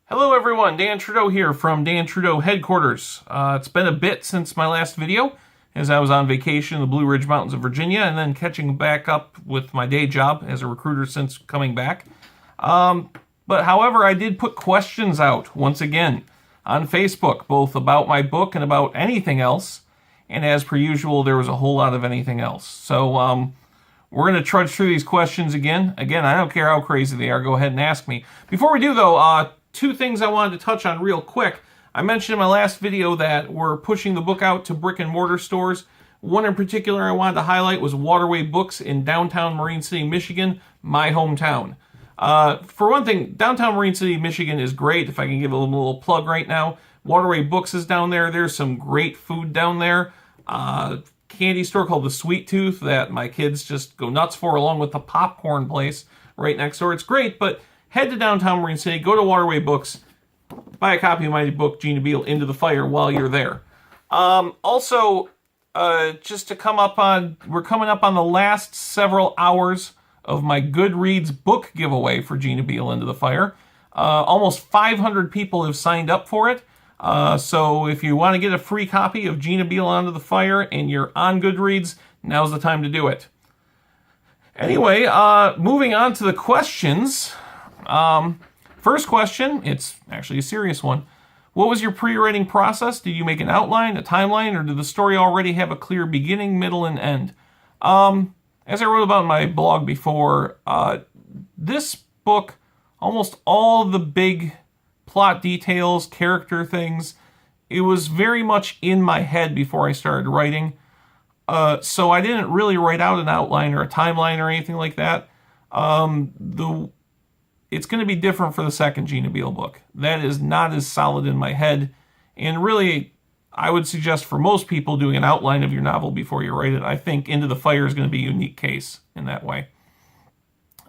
Hello everyone, Dan Trudeau here from Dan Trudeau headquarters. It's been a bit since my last video, as I was on vacation in the Blue Ridge Mountains of Virginia and then catching back up with my day job as a recruiter since coming back. But however, I did put questions out once again on Facebook, both about my book and about anything else. And as per usual, there was a whole lot of anything else. So we're going to trudge through these questions again. Again, I don't care how crazy they are. Go ahead and ask me. Before we do, though, two things I wanted to touch on real quick. I mentioned in my last video that we're pushing the book out to brick and mortar stores. One in particular I wanted to highlight was Waterway Books in downtown Marine City, Michigan, my hometown. For one thing, downtown Marine City, Michigan is great. If I can give a little plug right now, Waterway Books is down there. There's some great food down there. Candy store called the Sweet Tooth that my kids just go nuts for, along with the popcorn place right next door. It's great, but head to downtown Marine City, go to Waterway Books, buy a copy of my book, Gina Beale, Into the Fire, while you're there. Also, just to come up on, we're coming up on the last several hours of my Goodreads book giveaway for Gina Beale, Into the Fire. Almost 500 people have signed up for it. So if you want to get a free copy of Gina Beale, Into the Fire and you're on Goodreads, now's the time to do it. Anyway, moving on to the questions. First question, it's actually a serious one. What was your pre-writing process? Did you make an outline, a timeline, or did the story already have a clear beginning, middle, and end? As I wrote about in my blog before, this book, almost all the big plot details, character things, it was very much in my head before I started writing. So I didn't really write out an outline or a timeline or anything like that. It's going to be different for the second Gina Beale book. That is not as solid in my head. And really, I would suggest for most people doing an outline of your novel before you write it. I think Into the Fire is going to be a unique case in that way.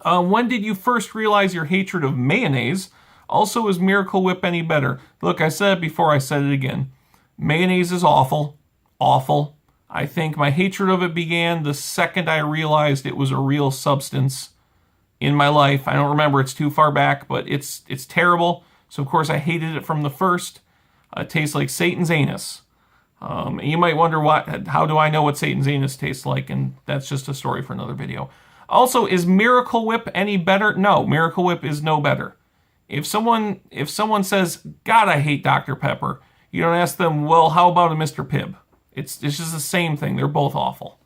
When did you first realize your hatred of mayonnaise? Also, is Miracle Whip any better? Look, I said it before, I said it again. Mayonnaise is awful. Awful. I think my hatred of it began the second I realized it was a real substance in my life. I don't remember, it's too far back, but it's terrible. So of course I hated it from the first. It tastes like Satan's anus. And you might wonder, how do I know what Satan's anus tastes like? And that's just a story for another video. Also, is Miracle Whip any better? No, Miracle Whip is no better. If someone says, God, I hate Dr. Pepper, you don't ask them, well, how about a Mr. Pibb? It's just the same thing. They're both awful.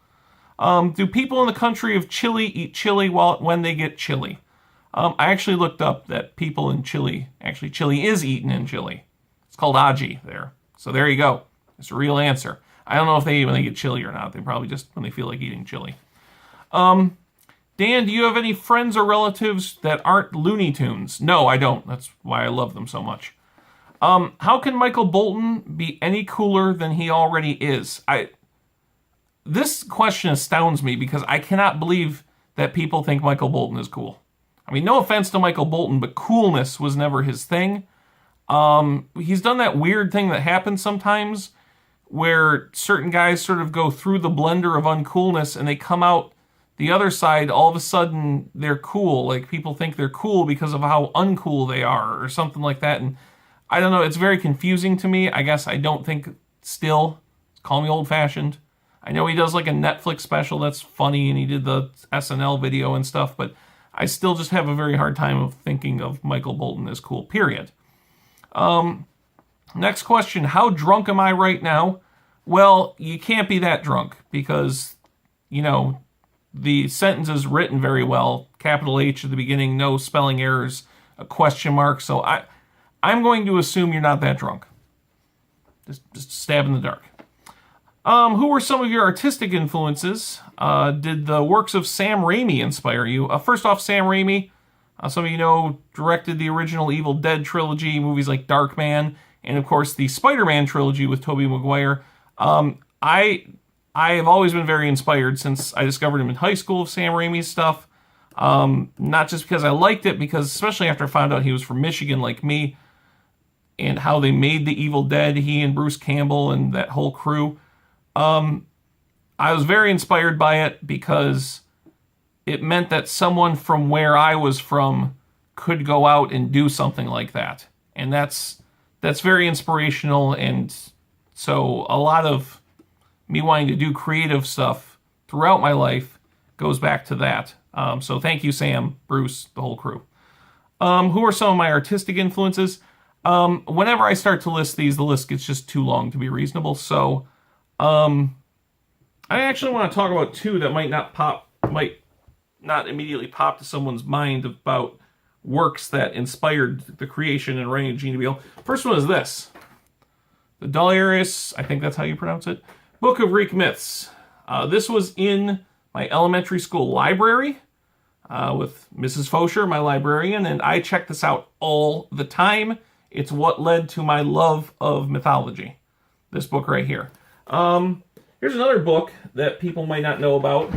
Do people in the country of Chile eat chili when they get chili? I actually looked up that people in Chile, actually chili is eaten in Chile. It's called aji there. So there you go. It's a real answer. I don't know if they eat when they get chili or not. They probably just when they feel like eating chili. Dan, do you have any friends or relatives that aren't Looney Tunes? No, I don't. That's why I love them so much. How can Michael Bolton be any cooler than he already is? This question astounds me because I cannot believe that people think Michael Bolton is cool. I mean, no offense to Michael Bolton, but coolness was never his thing. He's done that weird thing that happens sometimes where certain guys sort of go through the blender of uncoolness and they come out the other side, all of a sudden they're cool. Like people think they're cool because of how uncool they are or something like that. And I don't know, it's very confusing to me. I guess I don't think still. Call me old-fashioned. I know he does like a Netflix special that's funny and he did the SNL video and stuff, but I still just have a very hard time of thinking of Michael Bolton as cool, period. Next question, how drunk am I right now? Well, you can't be that drunk because, you know, the sentence is written very well. Capital H at the beginning, no spelling errors, a question mark. So I'm going to assume you're not that drunk. Just stab in the dark. Who were some of your artistic influences? Did the works of Sam Raimi inspire you? First off, Sam Raimi, some of you know, directed the original Evil Dead trilogy, movies like Darkman, and of course the Spider-Man trilogy with Tobey Maguire. I have always been very inspired since I discovered him in high school of Sam Raimi's stuff. Not just because I liked it, because especially after I found out he was from Michigan like me, and how they made the Evil Dead, he and Bruce Campbell and that whole crew. I was very inspired by it because it meant that someone from where I was from could go out and do something like that. And that's very inspirational. And so a lot of me wanting to do creative stuff throughout my life goes back to that. So thank you, Sam, Bruce, the whole crew. Who are some of my artistic influences? Whenever I start to list these, the list gets just too long to be reasonable. So I actually want to talk about two that might not immediately pop to someone's mind about works that inspired the creation and writing of Gina Beale. First one is this. The Dularius, I think that's how you pronounce it, Book of Greek Myths. This was in my elementary school library with Mrs. Fosher, my librarian, and I checked this out all the time. It's what led to my love of mythology, this book right here. Here's another book that people might not know about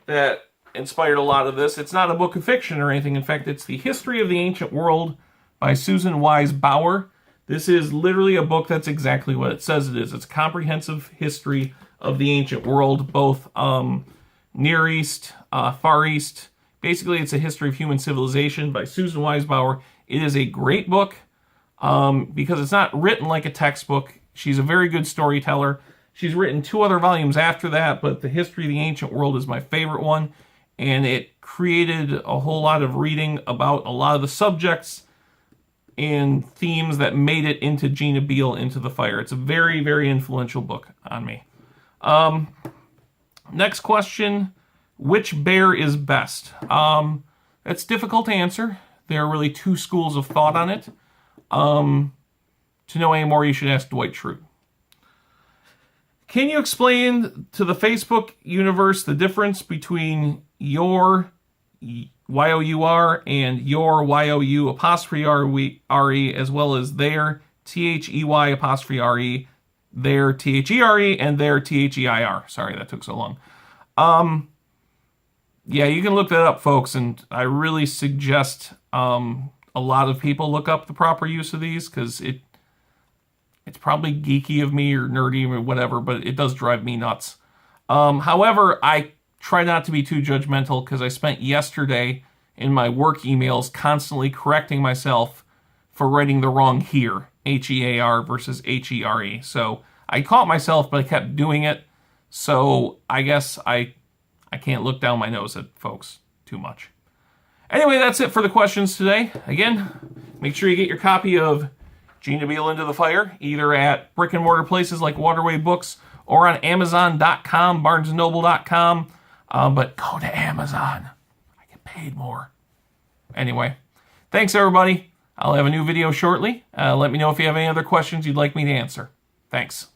that inspired a lot of this. It's not a book of fiction or anything. In fact, it's The History of the Ancient World by Susan Wise Bauer. This is literally a book that's exactly what it says it is. It's a comprehensive history of the ancient world, both Near East, Far East. Basically, it's a history of human civilization by Susan Wise Bauer. It is a great book because it's not written like a textbook. She's a very good storyteller. She's written 2 other volumes after that, but The History of the Ancient World is my favorite one, and it created a whole lot of reading about a lot of the subjects and themes that made it into Gina Beale Into the Fire. It's a very, very influential book on me. Next question, which bear is best? That's difficult to answer. There are really 2 schools of thought on it. To know any more, you should ask Dwight Schrute. Can you explain to the Facebook universe the difference between your Y-O-U-R and your Y-O-U apostrophe R-E, as well as their T-H-E-Y apostrophe R-E, their T-H-E-R-E, and their T-H-E-I-R. Sorry, that took so long. Yeah, you can look that up, folks, and I really suggest a lot of people look up the proper use of these, because it's probably geeky of me or nerdy or whatever, but it does drive me nuts. However, I try not to be too judgmental because I spent yesterday in my work emails constantly correcting myself for writing the wrong here, H-E-A-R versus H-E-R-E. So I caught myself, but I kept doing it. So I guess I can't look down my nose at folks too much. Anyway, that's it for the questions today. Again, make sure you get your copy of Gina Beale Into the Fire, either at brick and mortar places like Waterway Books or on Amazon.com, BarnesandNoble.com. But go to Amazon. I get paid more. Anyway, thanks everybody. I'll have a new video shortly. Let me know if you have any other questions you'd like me to answer. Thanks.